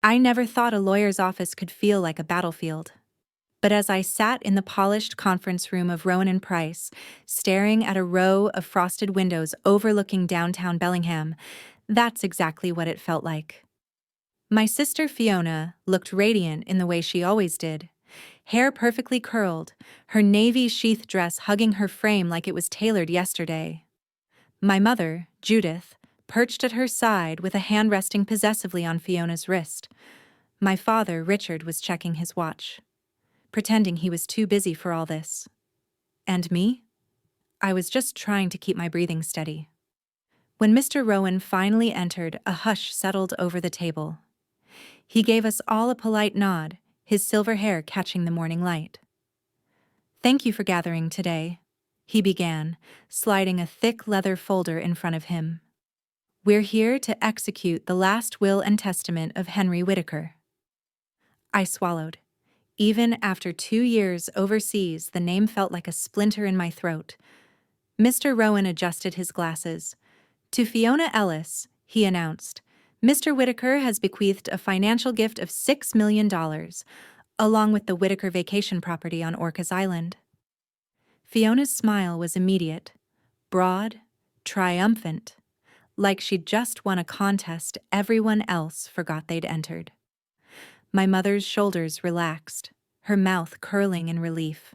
I never thought a lawyer's office could feel like a battlefield. But as I sat in the polished conference room of Rowan and Price, staring at a row of frosted windows overlooking downtown Bellingham, that's exactly what it felt like. My sister Fiona looked radiant in the way she always did. Hair perfectly curled, her navy sheath dress hugging her frame like it was tailored yesterday. My mother, Judith, perched at her side with a hand resting possessively on Fiona's wrist. My father, Richard, was checking his watch, pretending he was too busy for all this. And me? I was just trying to keep my breathing steady. When Mr. Rowan finally entered, a hush settled over the table. He gave us all a polite nod, his silver hair catching the morning light. "Thank you for gathering today," he began, sliding a thick leather folder in front of him. "We're here to execute the last will and testament of Henry Whitaker." I swallowed. Even after 2 years overseas, the name felt like a splinter in my throat. Mr. Rowan adjusted his glasses. "To Fiona Ellis," he announced, "Mr. Whitaker has bequeathed a financial gift of $6 million, along with the Whitaker vacation property on Orcas Island." Fiona's smile was immediate, broad, triumphant, like she'd just won a contest everyone else forgot they'd entered. My mother's shoulders relaxed, her mouth curling in relief.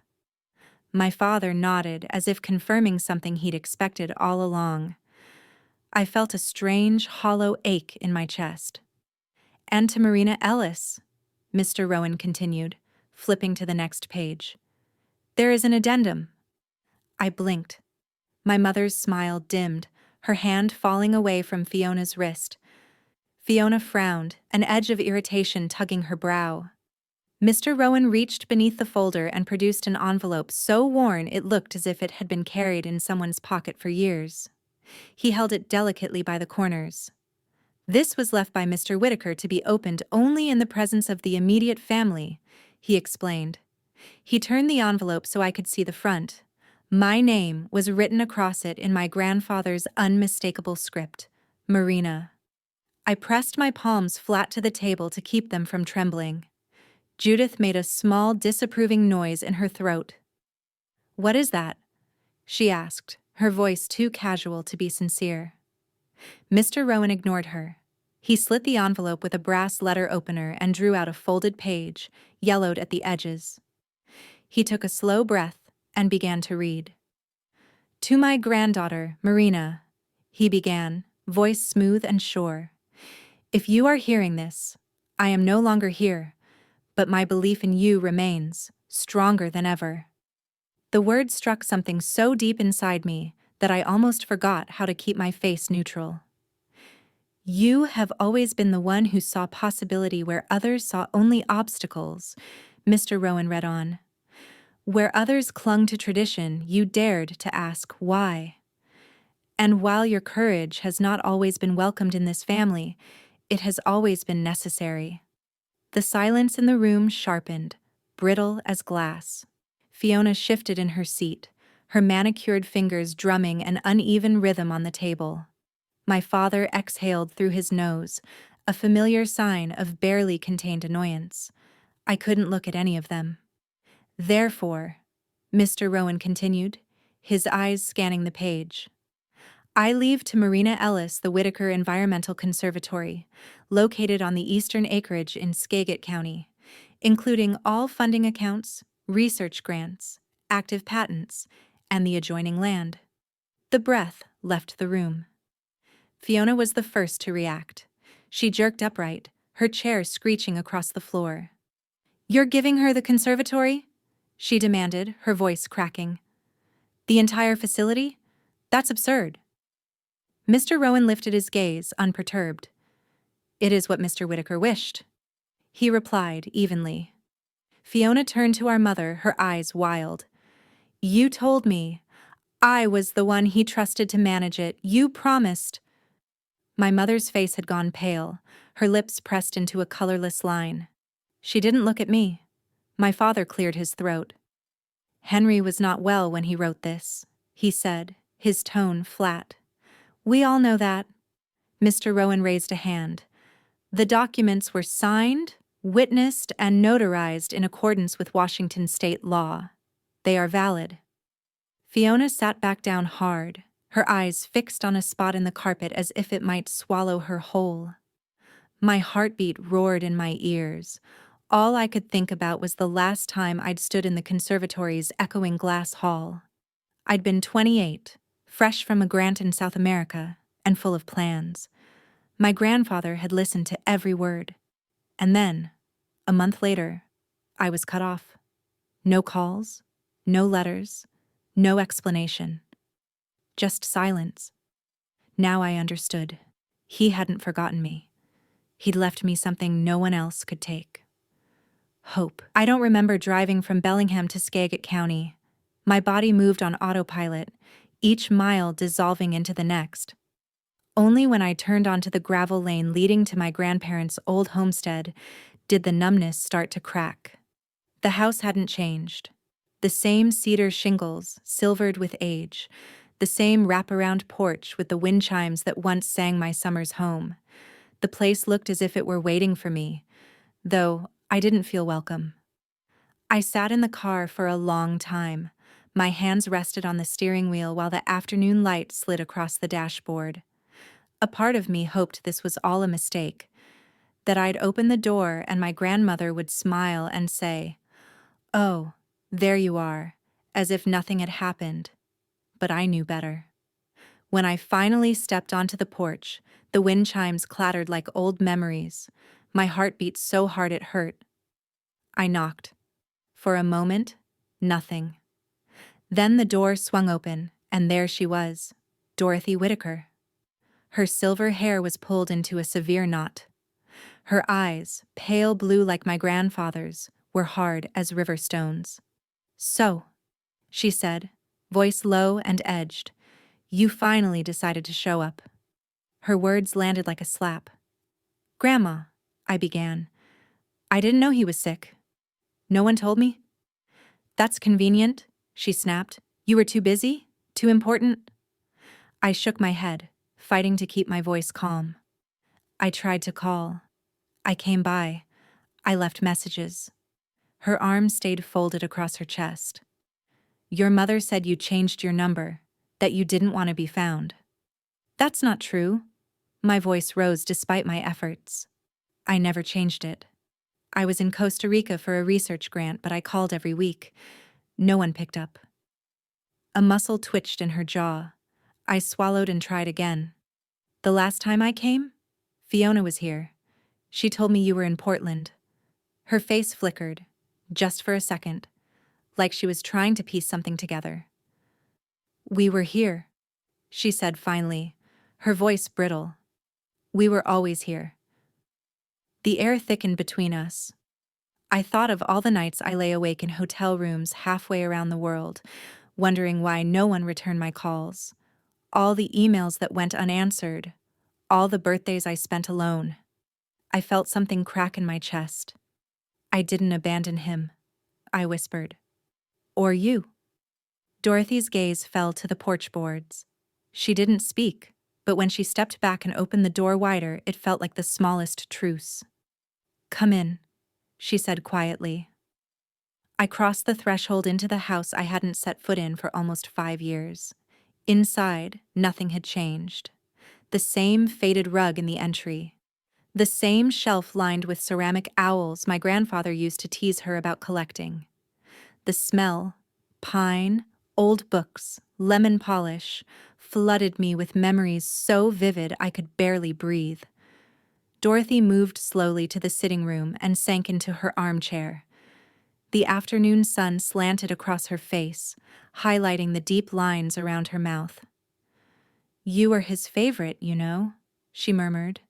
My father nodded as if confirming something he'd expected all along. I felt a strange, hollow ache in my chest. "And to Marina Ellis," Mr. Rowan continued, flipping to the next page. "There is an addendum." I blinked. My mother's smile dimmed, her hand falling away from Fiona's wrist. Fiona frowned, an edge of irritation tugging her brow. Mr. Rowan reached beneath the folder and produced an envelope so worn it looked as if it had been carried in someone's pocket for years. He held it delicately by the corners. "This was left by Mr. Whitaker to be opened only in the presence of the immediate family," he explained. He turned the envelope so I could see the front. My name was written across it in my grandfather's unmistakable script, Marina. I pressed my palms flat to the table to keep them from trembling. Judith made a small, disapproving noise in her throat. "What is that?" she asked, her voice too casual to be sincere. Mr. Rowan ignored her. He slit the envelope with a brass letter opener and drew out a folded page, yellowed at the edges. He took a slow breath and began to read. "To my granddaughter, Marina," he began, voice smooth and sure. "If you are hearing this, I am no longer here, but my belief in you remains, stronger than ever." The word struck something so deep inside me that I almost forgot how to keep my face neutral. "You have always been the one who saw possibility where others saw only obstacles," Mr. Rowan read on. "Where others clung to tradition, you dared to ask why. And while your courage has not always been welcomed in this family, it has always been necessary." The silence in the room sharpened, brittle as glass. Fiona shifted in her seat, her manicured fingers drumming an uneven rhythm on the table. My father exhaled through his nose, a familiar sign of barely contained annoyance. I couldn't look at any of them. "Therefore," Mr. Rowan continued, his eyes scanning the page, "I leave to Marina Ellis the Whitaker Environmental Conservatory, located on the eastern acreage in Skagit County, including all funding accounts, research grants, active patents, and the adjoining land." The breath left the room. Fiona was the first to react. She jerked upright, her chair screeching across the floor. "You're giving her the conservatory?" she demanded, her voice cracking. "The entire facility? That's absurd." Mr. Rowan lifted his gaze, unperturbed. "It is what Mr. Whitaker wished," he replied evenly. Fiona turned to our mother, her eyes wild. "You told me. I was the one he trusted to manage it. You promised." My mother's face had gone pale, her lips pressed into a colorless line. She didn't look at me. My father cleared his throat. "Henry was not well when he wrote this," he said, his tone flat. "We all know that." Mr. Rowan raised a hand. The documents were signed, witnessed, and notarized in accordance with Washington state law. They are valid. Fiona sat back down hard, her eyes fixed on a spot in the carpet as if it might swallow her whole. My heartbeat roared in my ears. All I could think about was the last time I'd stood in the conservatory's echoing glass hall. I'd been 28, fresh from a grant in South America, and full of plans. My grandfather had listened to every word. And then, a month later, I was cut off. No calls, no letters, no explanation. Just silence. Now I understood. He hadn't forgotten me. He'd left me something no one else could take. Hope. I don't remember driving from Bellingham to Skagit County. My body moved on autopilot, each mile dissolving into the next. Only when I turned onto the gravel lane leading to my grandparents' old homestead did the numbness start to crack. The house hadn't changed. The same cedar shingles, silvered with age. The same wraparound porch with the wind chimes that once sang my summers home. The place looked as if it were waiting for me, though I didn't feel welcome. I sat in the car for a long time. My hands rested on the steering wheel while the afternoon light slid across the dashboard. A part of me hoped this was all a mistake, that I'd open the door and my grandmother would smile and say, "Oh, there you are," as if nothing had happened. But I knew better. When I finally stepped onto the porch, the wind chimes clattered like old memories. My heart beat so hard it hurt. I knocked. For a moment, nothing. Then the door swung open, and there she was, Dorothy Whitaker. Her silver hair was pulled into a severe knot. Her eyes, pale blue like my grandfather's, were hard as river stones. "So," she said, voice low and edged, "you finally decided to show up." Her words landed like a slap. "Grandma," I began. "I didn't know he was sick. No one told me." "That's convenient," she snapped. "You were too busy? Too important?" I shook my head, fighting to keep my voice calm. "I tried to call. I came by. I left messages." Her arms stayed folded across her chest. "Your mother said you changed your number, that you didn't want to be found." "That's not true." My voice rose despite my efforts. "I never changed it. I was in Costa Rica for a research grant, but I called every week. No one picked up." A muscle twitched in her jaw. I swallowed and tried again. "The last time I came? Fiona was here. She told me you were in Portland." Her face flickered, just for a second, like she was trying to piece something together. "We were here," she said finally, her voice brittle. "We were always here." The air thickened between us. I thought of all the nights I lay awake in hotel rooms halfway around the world, wondering why no one returned my calls. All the emails that went unanswered. All the birthdays I spent alone. I felt something crack in my chest. "I didn't abandon him," I whispered. "Or you." Dorothy's gaze fell to the porch boards. She didn't speak, but when she stepped back and opened the door wider, it felt like the smallest truce. "Come in," she said quietly. I crossed the threshold into the house I hadn't set foot in for almost 5 years. Inside, nothing had changed. The same faded rug in the entry. The same shelf lined with ceramic owls my grandfather used to tease her about collecting. The smell, pine, old books, lemon polish, flooded me with memories so vivid I could barely breathe. Dorothy moved slowly to the sitting room and sank into her armchair. The afternoon sun slanted across her face, highlighting the deep lines around her mouth. "You were his favorite, you know," she murmured.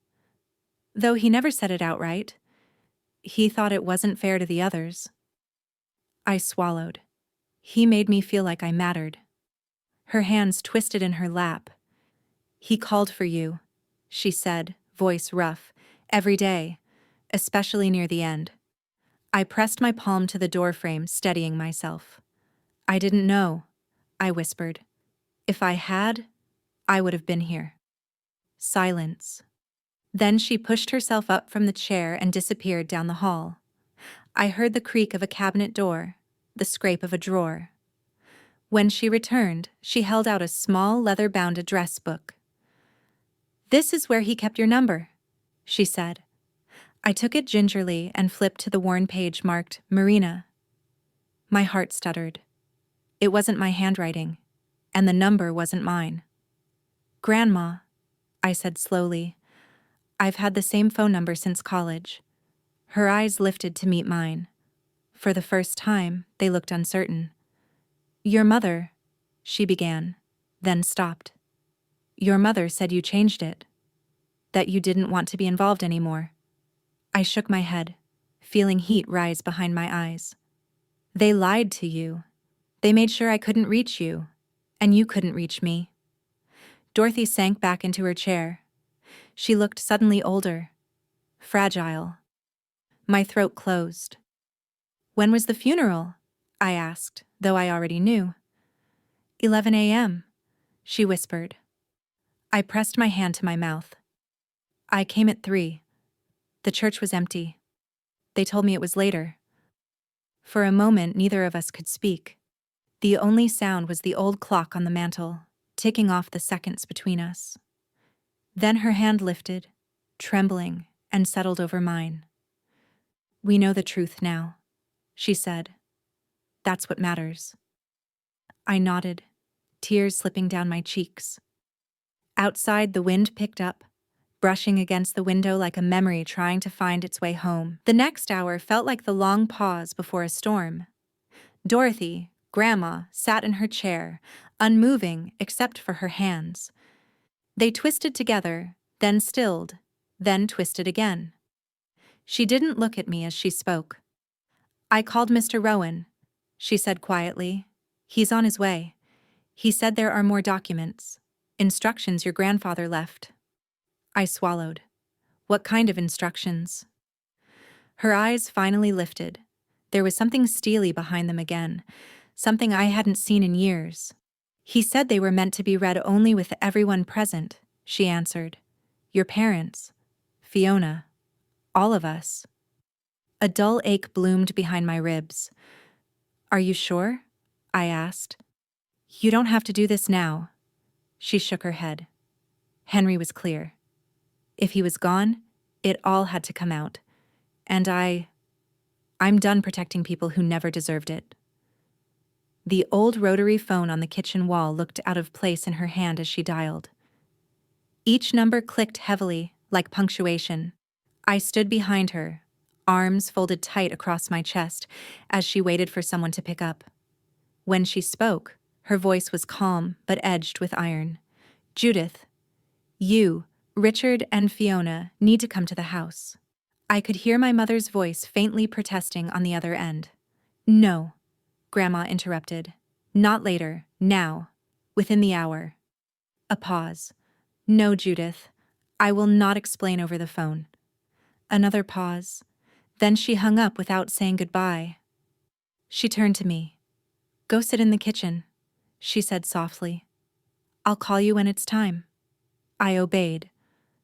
"Though he never said it outright. He thought it wasn't fair to the others." I swallowed. He made me feel like I mattered. Her hands twisted in her lap. "He called for you," she said, voice rough, "every day, especially near the end." I pressed my palm to the doorframe, steadying myself. "I didn't know," I whispered. "If I had, I would have been here." Silence. Then she pushed herself up from the chair and disappeared down the hall. I heard the creak of a cabinet door, the scrape of a drawer. When she returned, she held out a small leather-bound address book. "This is where he kept your number," she said. I took it gingerly and flipped to the worn page marked Marina. My heart stuttered. It wasn't my handwriting, and the number wasn't mine. "Grandma," I said slowly, "I've had the same phone number since college." Her eyes lifted to meet mine. For the first time, they looked uncertain. "Your mother," she began, then stopped. "Your mother said you changed it, that you didn't want to be involved anymore." I shook my head, feeling heat rise behind my eyes. "They lied to you. They made sure I couldn't reach you, and you couldn't reach me." Dorothy sank back into her chair. She looked suddenly older, fragile. My throat closed. "When was the funeral?" I asked, though I already knew. 11 a.m., she whispered. I pressed my hand to my mouth. "I came at 3. The church was empty. They told me it was later." For a moment, neither of us could speak. The only sound was the old clock on the mantel, ticking off the seconds between us. Then her hand lifted, trembling, and settled over mine. "We know the truth now," she said. "That's what matters." I nodded, tears slipping down my cheeks. Outside, the wind picked up, brushing against the window like a memory trying to find its way home. The next hour felt like the long pause before a storm. Dorothy, Grandma, sat in her chair, unmoving except for her hands. They twisted together, then stilled, then twisted again. She didn't look at me as she spoke. "I called Mr. Rowan," she said quietly. "He's on his way. He said there are more documents. Instructions your grandfather left." I swallowed. What kind of instructions? Her eyes finally lifted. There was something steely behind them again, something I hadn't seen in years. "He said they were meant to be read only with everyone present," she answered. "Your parents, Fiona, all of us." A dull ache bloomed behind my ribs. "Are you sure?" I asked. "You don't have to do this now." She shook her head. Henry was clear. If he was gone, it all had to come out. And I'm done protecting people who never deserved it. The old rotary phone on the kitchen wall looked out of place in her hand as she dialed. Each number clicked heavily, like punctuation. I stood behind her, arms folded tight across my chest, as she waited for someone to pick up. When she spoke, her voice was calm but edged with iron. "Judith, you, Richard, and Fiona need to come to the house." I could hear my mother's voice faintly protesting on the other end. "No," Grandma interrupted. "Not later, now, within the hour." A pause. "No, Judith, I will not explain over the phone." Another pause. Then she hung up without saying goodbye. She turned to me. "Go sit in the kitchen," she said softly. "I'll call you when it's time." I obeyed,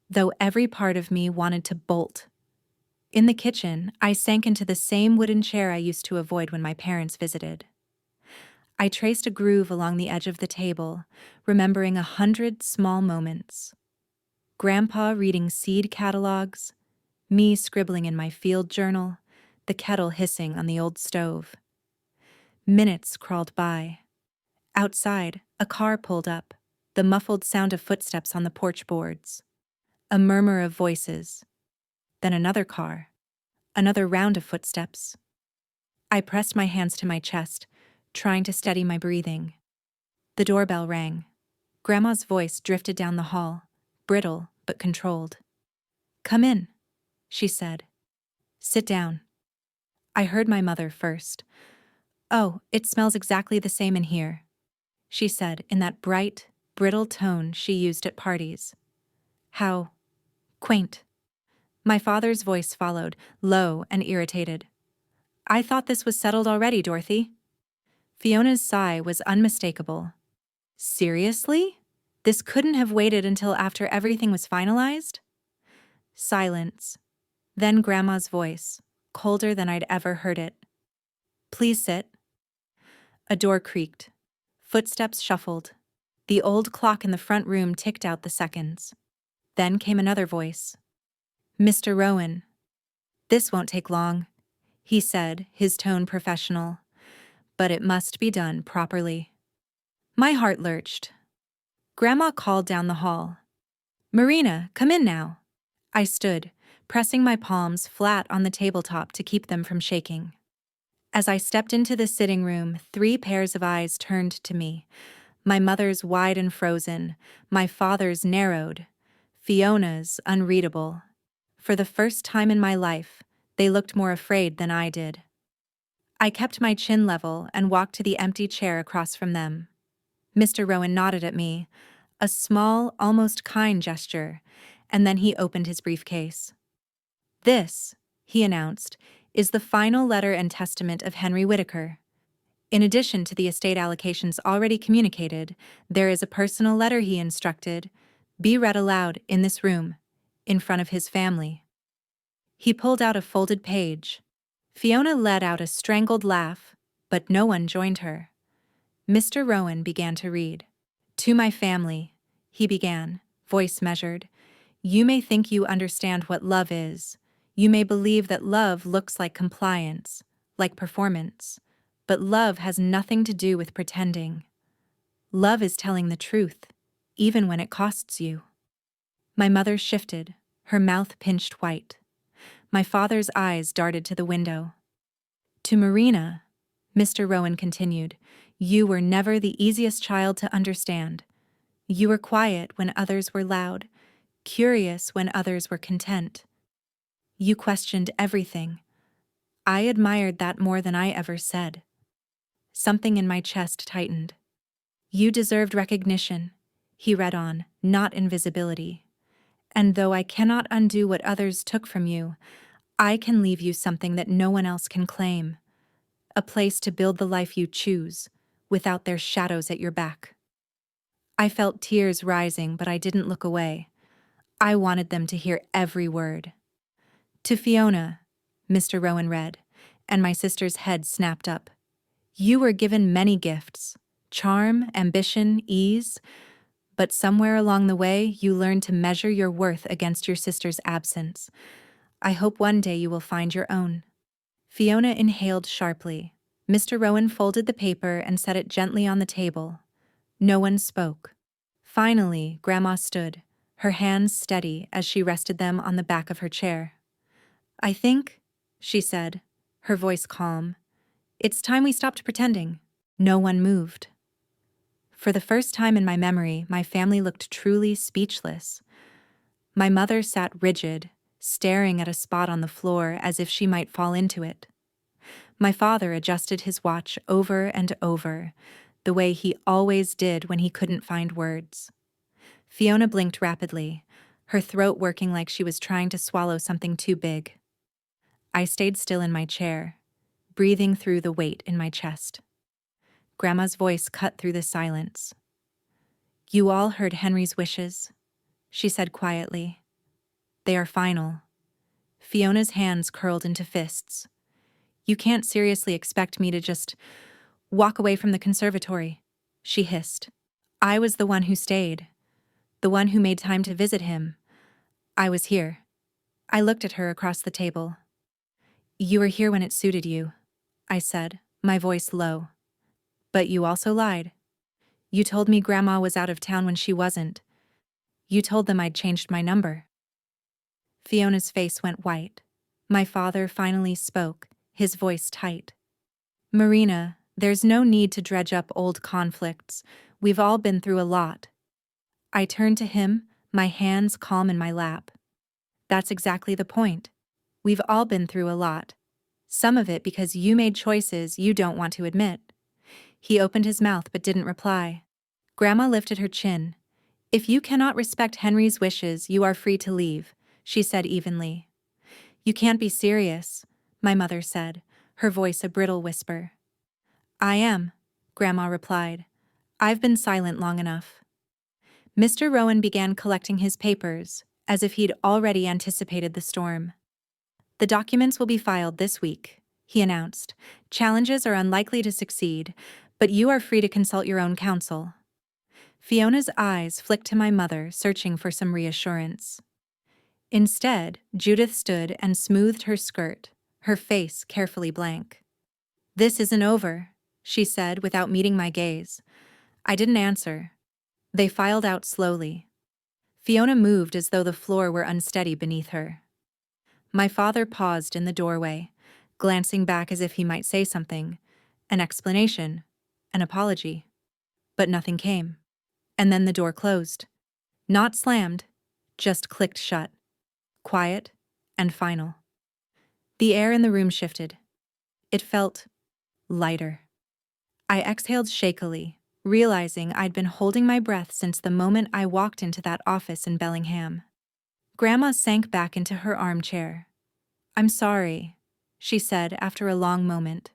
though every part of me wanted to bolt. In the kitchen, I sank into the same wooden chair I used to avoid when my parents visited. I traced a groove along the edge of the table, remembering 100 small moments. Grandpa reading seed catalogs, me scribbling in my field journal, the kettle hissing on the old stove. Minutes crawled by. Outside, a car pulled up, the muffled sound of footsteps on the porch boards. A murmur of voices. Then another car. Another round of footsteps. I pressed my hands to my chest, trying to steady my breathing. The doorbell rang. Grandma's voice drifted down the hall, brittle but controlled. "Come in," she said. "Sit down." I heard my mother first. "Oh, it smells exactly the same in here," she said in that bright, brittle tone she used at parties. "How quaint." My father's voice followed, low and irritated. "I thought this was settled already, Dorothy." Fiona's sigh was unmistakable. "Seriously? This couldn't have waited until after everything was finalized?" Silence. Then Grandma's voice, colder than I'd ever heard it. "Please sit." A door creaked. Footsteps shuffled. The old clock in the front room ticked out the seconds. Then came another voice. "Mr. Rowan." "This won't take long," he said, his tone professional. "But it must be done properly." My heart lurched. Grandma called down the hall. "Marina, come in now." I stood, pressing my palms flat on the tabletop to keep them from shaking. As I stepped into the sitting room, 3 pairs of eyes turned to me. My mother's wide and frozen, my father's narrowed, Fiona's unreadable. For the first time in my life, they looked more afraid than I did. I kept my chin level and walked to the empty chair across from them. Mr. Rowan nodded at me, a small, almost kind gesture, and then he opened his briefcase. "This," he announced, "is the final letter and testament of Henry Whitaker. In addition to the estate allocations already communicated, there is a personal letter he instructed be read aloud in this room, in front of his family." He pulled out a folded page. Fiona let out a strangled laugh, but no one joined her. Mr. Rowan began to read. "To my family," he began, voice measured. "You may think you understand what love is. You may believe that love looks like compliance, like performance. But love has nothing to do with pretending. Love is telling the truth, even when it costs you." My mother shifted, her mouth pinched white. My father's eyes darted to the window. "To Marina," Mr. Rowan continued, "you were never the easiest child to understand. You were quiet when others were loud, curious when others were content. You questioned everything. I admired that more than I ever said." Something in my chest tightened. "You deserved recognition," he read on, "not invisibility. And though I cannot undo what others took from you, I can leave you something that no one else can claim. A place to build the life you choose, without their shadows at your back." I felt tears rising, but I didn't look away. I wanted them to hear every word. "To Fiona," Mr. Rowan read, and my sister's head snapped up. "You were given many gifts, charm, ambition, ease, but somewhere along the way you learned to measure your worth against your sister's absence. I hope one day you will find your own." Fiona inhaled sharply. Mr. Rowan folded the paper and set it gently on the table. No one spoke. Finally, Grandma stood, her hands steady as she rested them on the back of her chair. "I think," she said, her voice calm, "it's time we stopped pretending." No one moved. For the first time in my memory, my family looked truly speechless. My mother sat rigid, staring at a spot on the floor as if she might fall into it. My father adjusted his watch over and over, the way he always did when he couldn't find words. Fiona blinked rapidly, her throat working like she was trying to swallow something too big. I stayed still in my chair, breathing through the weight in my chest. Grandma's voice cut through the silence. "You all heard Henry's wishes," she said quietly. "They are final." Fiona's hands curled into fists. "You can't seriously expect me to just walk away from the conservatory," she hissed. "I was the one who stayed, the one who made time to visit him. I was here." I looked at her across the table. "You were here when it suited you," I said, my voice low. "But you also lied. You told me Grandma was out of town when she wasn't. You told them I'd changed my number." Fiona's face went white. My father finally spoke, his voice tight. "Marina, there's no need to dredge up old conflicts. We've all been through a lot." I turned to him, my hands calm in my lap. "That's exactly the point. We've all been through a lot. Some of it because you made choices you don't want to admit." He opened his mouth but didn't reply. Grandma lifted her chin. "If you cannot respect Henry's wishes, you are free to leave," she said evenly. "You can't be serious," my mother said, her voice a brittle whisper. "I am," Grandma replied. "I've been silent long enough." Mr. Rowan began collecting his papers, as if he'd already anticipated the storm. "The documents will be filed this week," he announced. "Challenges are unlikely to succeed, but you are free to consult your own counsel." Fiona's eyes flicked to my mother, searching for some reassurance. Instead, Judith stood and smoothed her skirt, her face carefully blank. "This isn't over," she said without meeting my gaze. I didn't answer. They filed out slowly. Fiona moved as though the floor were unsteady beneath her. My father paused in the doorway, glancing back as if he might say something, an explanation, an apology. But nothing came. And then the door closed. Not slammed, just clicked shut. Quiet and final. The air in the room shifted. It felt lighter. I exhaled shakily, realizing I'd been holding my breath since the moment I walked into that office in Bellingham. Grandma sank back into her armchair. "I'm sorry," she said after a long moment.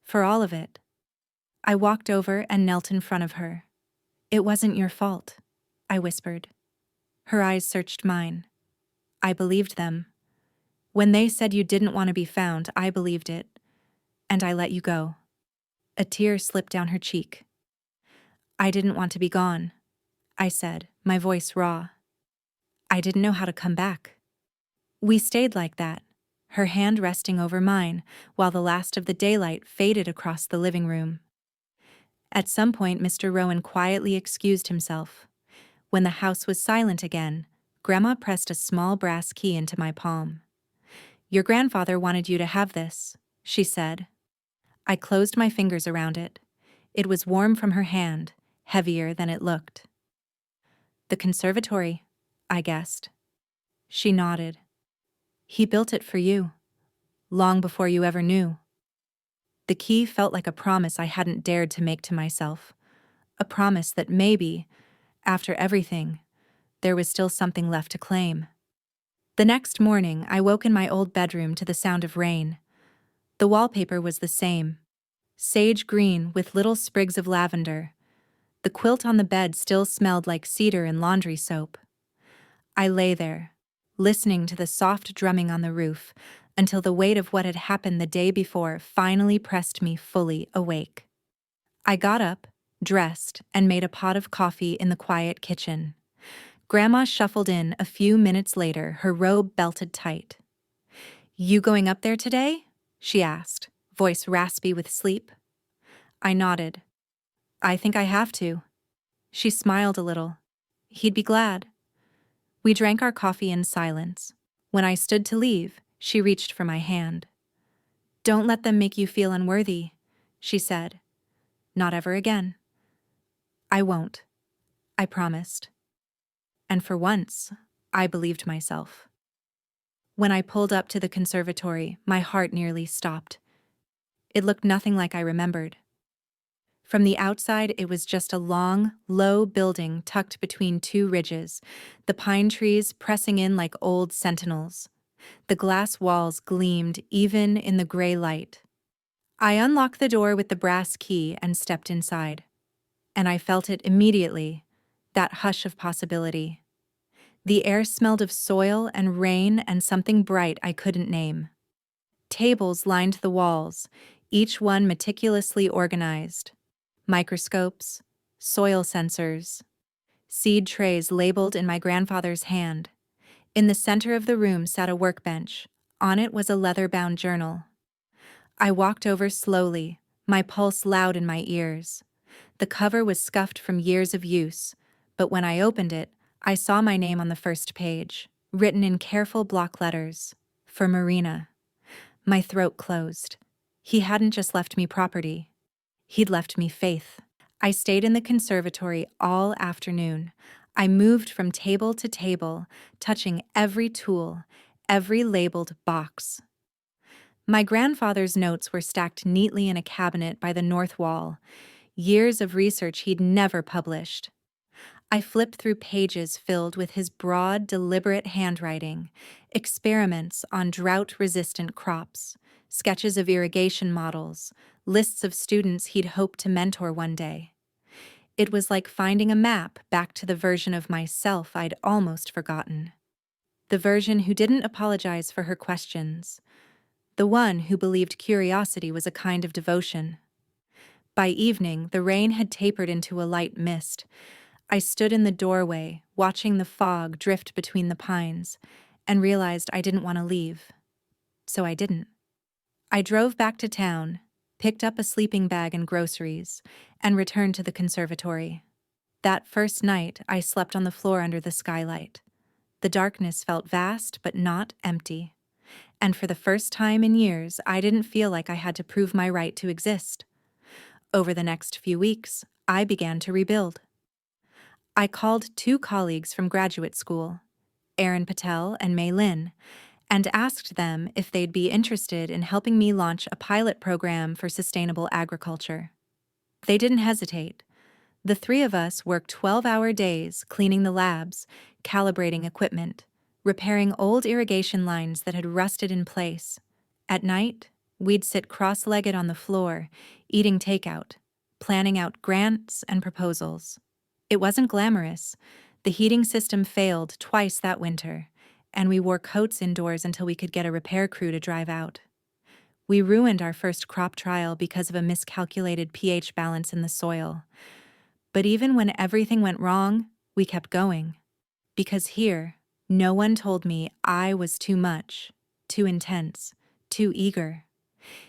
"For all of it." I walked over and knelt in front of her. "It wasn't your fault," I whispered. Her eyes searched mine. I believed them. "When they said you didn't want to be found, I believed it. And I let you go." A tear slipped down her cheek. "I didn't want to be gone," I said, my voice raw. "I didn't know how to come back." We stayed like that, her hand resting over mine, while the last of the daylight faded across the living room. At some point, Mr. Rowan quietly excused himself. When the house was silent again, Grandma pressed a small brass key into my palm. "Your grandfather wanted you to have this," she said. I closed my fingers around it. It was warm from her hand, heavier than it looked. "The conservatory," I guessed. She nodded. "He built it for you, long before you ever knew." The key felt like a promise I hadn't dared to make to myself. A promise that maybe, after everything, there was still something left to claim. The next morning, I woke in my old bedroom to the sound of rain. The wallpaper was the same, sage green with little sprigs of lavender. The quilt on the bed still smelled like cedar and laundry soap. I lay there, listening to the soft drumming on the roof, until the weight of what had happened the day before finally pressed me fully awake. I got up, dressed, and made a pot of coffee in the quiet kitchen. Grandma shuffled in a few minutes later, her robe belted tight. "You going up there today?" she asked, voice raspy with sleep. I nodded. "I think I have to." She smiled a little. "He'd be glad." We drank our coffee in silence. When I stood to leave, she reached for my hand. "Don't let them make you feel unworthy," she said. "Not ever again." "I won't," I promised. And for once, I believed myself. When I pulled up to the conservatory, my heart nearly stopped. It looked nothing like I remembered. From the outside, it was just a long, low building tucked between two ridges, the pine trees pressing in like old sentinels. The glass walls gleamed even in the gray light. I unlocked the door with the brass key and stepped inside. And I felt it immediately, that hush of possibility. The air smelled of soil and rain and something bright I couldn't name. Tables lined the walls, each one meticulously organized. Microscopes, soil sensors, seed trays labeled in my grandfather's hand. In the center of the room sat a workbench. On it was a leather-bound journal. I walked over slowly, my pulse loud in my ears. The cover was scuffed from years of use, but when I opened it, I saw my name on the first page, written in careful block letters, for Marina. My throat closed. He hadn't just left me property. He'd left me faith. I stayed in the conservatory all afternoon. I moved from table to table, touching every tool, every labeled box. My grandfather's notes were stacked neatly in a cabinet by the north wall, years of research he'd never published. I flipped through pages filled with his broad, deliberate handwriting, experiments on drought-resistant crops, sketches of irrigation models, lists of students he'd hoped to mentor one day. It was like finding a map back to the version of myself I'd almost forgotten. The version who didn't apologize for her questions. The one who believed curiosity was a kind of devotion. By evening, the rain had tapered into a light mist. I stood in the doorway, watching the fog drift between the pines, and realized I didn't want to leave. So I didn't. I drove back to town, picked up a sleeping bag and groceries, and returned to the conservatory. That first night, I slept on the floor under the skylight. The darkness felt vast but not empty. And for the first time in years, I didn't feel like I had to prove my right to exist. Over the next few weeks, I began to rebuild. I called 2 colleagues from graduate school, Erin Patel and Mei Lin, and asked them if they'd be interested in helping me launch a pilot program for sustainable agriculture. They didn't hesitate. The 3 of us worked 12-hour days cleaning the labs, calibrating equipment, repairing old irrigation lines that had rusted in place. At night, we'd sit cross-legged on the floor, eating takeout, planning out grants and proposals. It wasn't glamorous. The heating system failed twice that winter, and we wore coats indoors until we could get a repair crew to drive out. We ruined our first crop trial because of a miscalculated pH balance in the soil. But even when everything went wrong, we kept going. Because here, no one told me I was too much, too intense, too eager.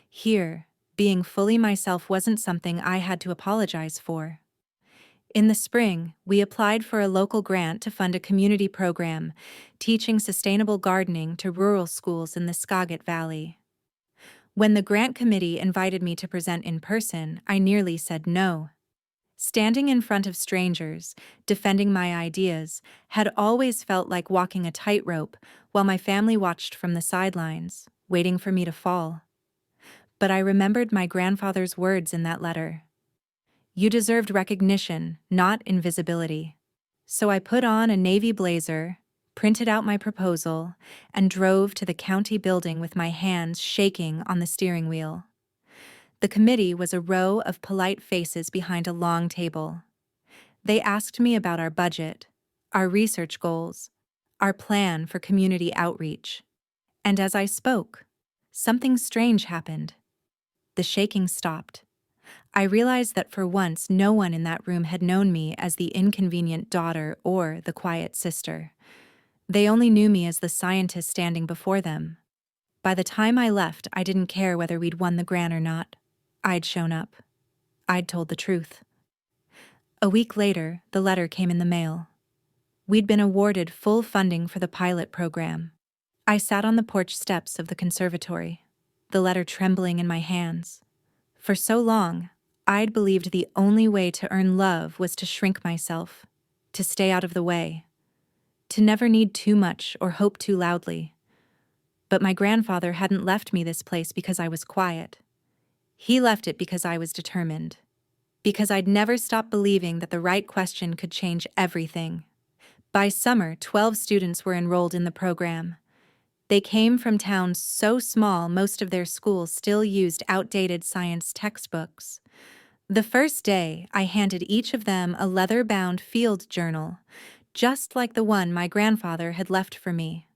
Here, being fully myself wasn't something I had to apologize for. In the spring, we applied for a local grant to fund a community program teaching sustainable gardening to rural schools in the Skagit Valley. When the grant committee invited me to present in person, I nearly said no. Standing in front of strangers, defending my ideas, had always felt like walking a tightrope while my family watched from the sidelines, waiting for me to fall. But I remembered my grandfather's words in that letter. You deserved recognition, not invisibility. So I put on a navy blazer, printed out my proposal, and drove to the county building with my hands shaking on the steering wheel. The committee was a row of polite faces behind a long table. They asked me about our budget, our research goals, our plan for community outreach. And as I spoke, something strange happened. The shaking stopped. I realized that for once no one in that room had known me as the inconvenient daughter or the quiet sister. They only knew me as the scientist standing before them. By the time I left, I didn't care whether we'd won the grant or not. I'd shown up. I'd told the truth. A week later, the letter came in the mail. We'd been awarded full funding for the pilot program. I sat on the porch steps of the conservatory, the letter trembling in my hands. For so long, I'd believed the only way to earn love was to shrink myself, to stay out of the way, to never need too much or hope too loudly. But my grandfather hadn't left me this place because I was quiet. He left it because I was determined, because I'd never stopped believing that the right question could change everything. By summer, 12 students were enrolled in the program. They came from towns so small most of their schools still used outdated science textbooks. The first day, I handed each of them a leather-bound field journal, just like the one my grandfather had left for me.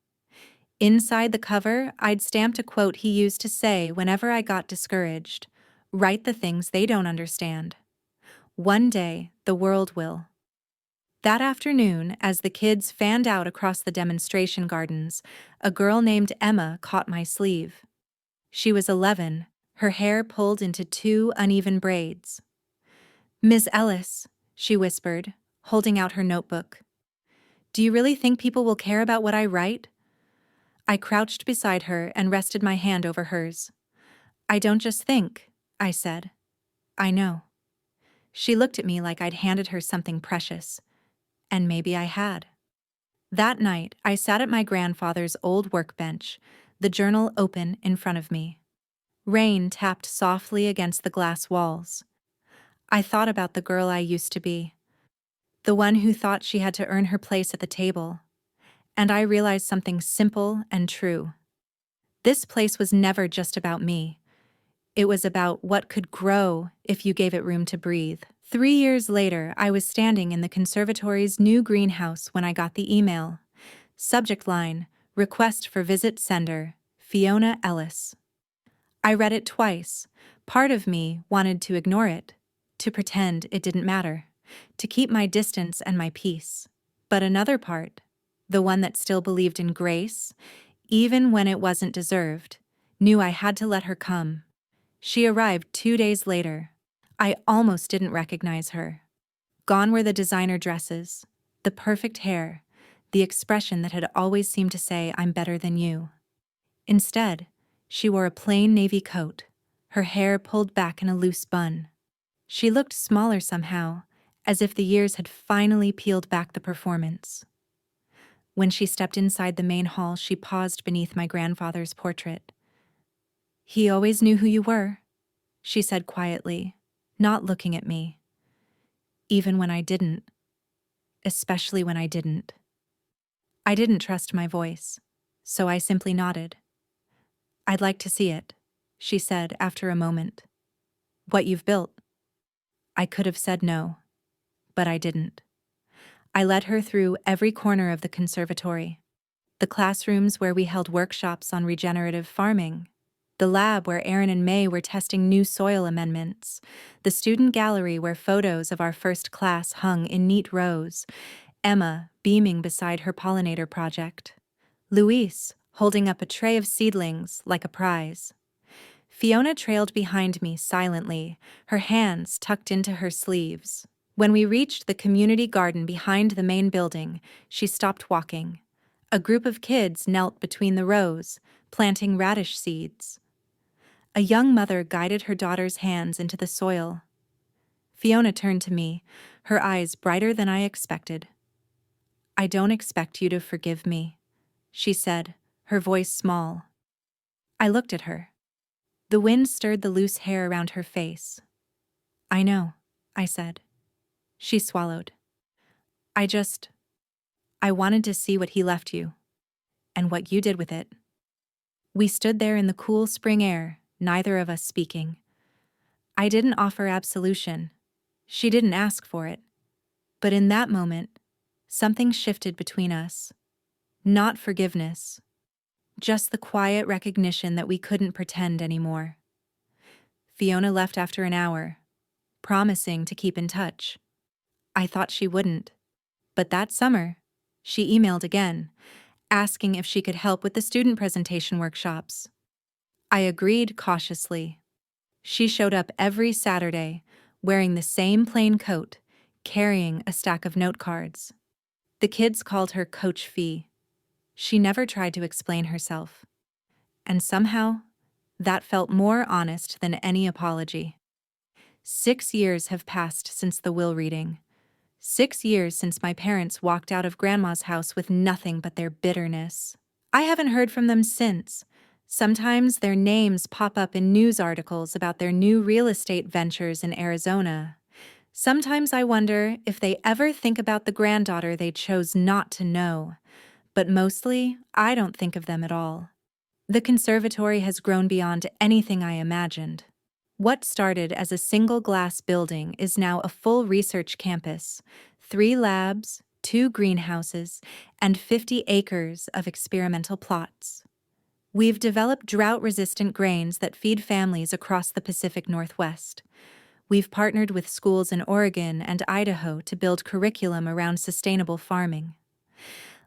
Inside the cover, I'd stamped a quote he used to say whenever I got discouraged: "Write the things they don't understand. One day, the world will." That afternoon, as the kids fanned out across the demonstration gardens, a girl named Emma caught my sleeve. She was 11, her hair pulled into 2 uneven braids. "Ms. Ellis," she whispered, holding out her notebook. "Do you really think people will care about what I write?" I crouched beside her and rested my hand over hers. "I don't just think," I said. "I know." She looked at me like I'd handed her something precious. And maybe I had. That night, I sat at my grandfather's old workbench, the journal open in front of me. Rain tapped softly against the glass walls. I thought about the girl I used to be, the one who thought she had to earn her place at the table. And I realized something simple and true. This place was never just about me. It was about what could grow if you gave it room to breathe. 3 years later, I was standing in the conservatory's new greenhouse when I got the email. Subject line: Request for visit sender, Fiona Ellis. I read it twice. Part of me wanted to ignore it, to pretend it didn't matter, to keep my distance and my peace. But another part, the one that still believed in grace, even when it wasn't deserved, knew I had to let her come. She arrived 2 days later. I almost didn't recognize her. Gone were the designer dresses, the perfect hair, the expression that had always seemed to say, "I'm better than you." Instead, she wore a plain navy coat, her hair pulled back in a loose bun. She looked smaller somehow, as if the years had finally peeled back the performance. When she stepped inside the main hall, she paused beneath my grandfather's portrait. "He always knew who you were," she said quietly, not looking at me. Even when I didn't. Especially when I didn't. I didn't trust my voice, so I simply nodded. "I'd like to see it," she said after a moment. "What you've built." I could have said no, but I didn't. I led her through every corner of the conservatory. The classrooms where we held workshops on regenerative farming, the lab where Aaron and May were testing new soil amendments, the student gallery where photos of our first class hung in neat rows, Emma beaming beside her pollinator project, Luis holding up a tray of seedlings like a prize. Fiona trailed behind me silently, her hands tucked into her sleeves. When we reached the community garden behind the main building, she stopped walking. A group of kids knelt between the rows, planting radish seeds. A young mother guided her daughter's hands into the soil. Fiona turned to me, her eyes brighter than I expected. "I don't expect you to forgive me," she said, her voice small. I looked at her. The wind stirred the loose hair around her face. "I know," I said. She swallowed. I wanted to see what he left you, and what you did with it." We stood there in the cool spring air, neither of us speaking. I didn't offer absolution. She didn't ask for it. But in that moment, something shifted between us. Not forgiveness, just the quiet recognition that we couldn't pretend anymore. Fiona left after an hour, promising to keep in touch. I thought she wouldn't. But that summer, she emailed again, asking if she could help with the student presentation workshops. I agreed cautiously. She showed up every Saturday, wearing the same plain coat, carrying a stack of note cards. The kids called her Coach Fee. She never tried to explain herself. And somehow, that felt more honest than any apology. 6 years have passed since the will reading. 6 years since my parents walked out of Grandma's house with nothing but their bitterness. I haven't heard from them since. Sometimes their names pop up in news articles about their new real estate ventures in Arizona. Sometimes I wonder if they ever think about the granddaughter they chose not to know. But mostly, I don't think of them at all. The conservatory has grown beyond anything I imagined. What started as a single glass building is now a full research campus, 3 labs, 2 greenhouses, and 50 acres of experimental plots. We've developed drought-resistant grains that feed families across the Pacific Northwest. We've partnered with schools in Oregon and Idaho to build curriculum around sustainable farming.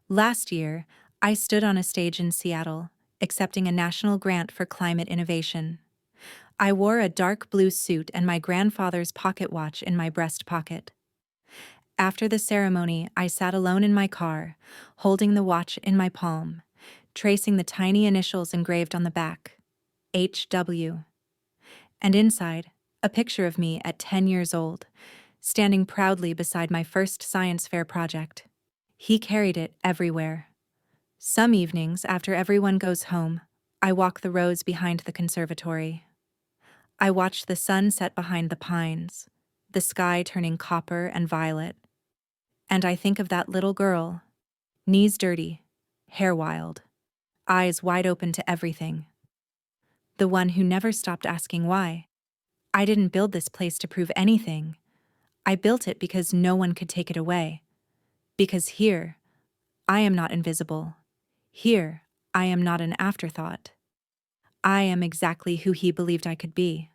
Last year, I stood on a stage in Seattle, accepting a national grant for climate innovation. I wore a dark blue suit and my grandfather's pocket watch in my breast pocket. After the ceremony, I sat alone in my car, holding the watch in my palm, tracing the tiny initials engraved on the back, HW. And inside, a picture of me at 10 years old, standing proudly beside my first science fair project. He carried it everywhere. Some evenings, after everyone goes home, I walk the rows behind the conservatory. I watch the sun set behind the pines, the sky turning copper and violet. And I think of that little girl, knees dirty, hair wild, eyes wide open to everything. The one who never stopped asking why. I didn't build this place to prove anything. I built it because no one could take it away. Because here, I am not invisible. Here, I am not an afterthought. I am exactly who he believed I could be.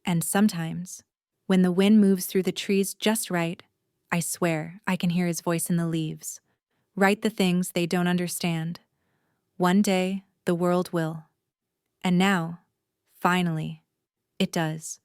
And sometimes, when the wind moves through the trees just right, I swear I can hear his voice in the leaves. Write the things they don't understand. One day, the world will. And now, finally, it does.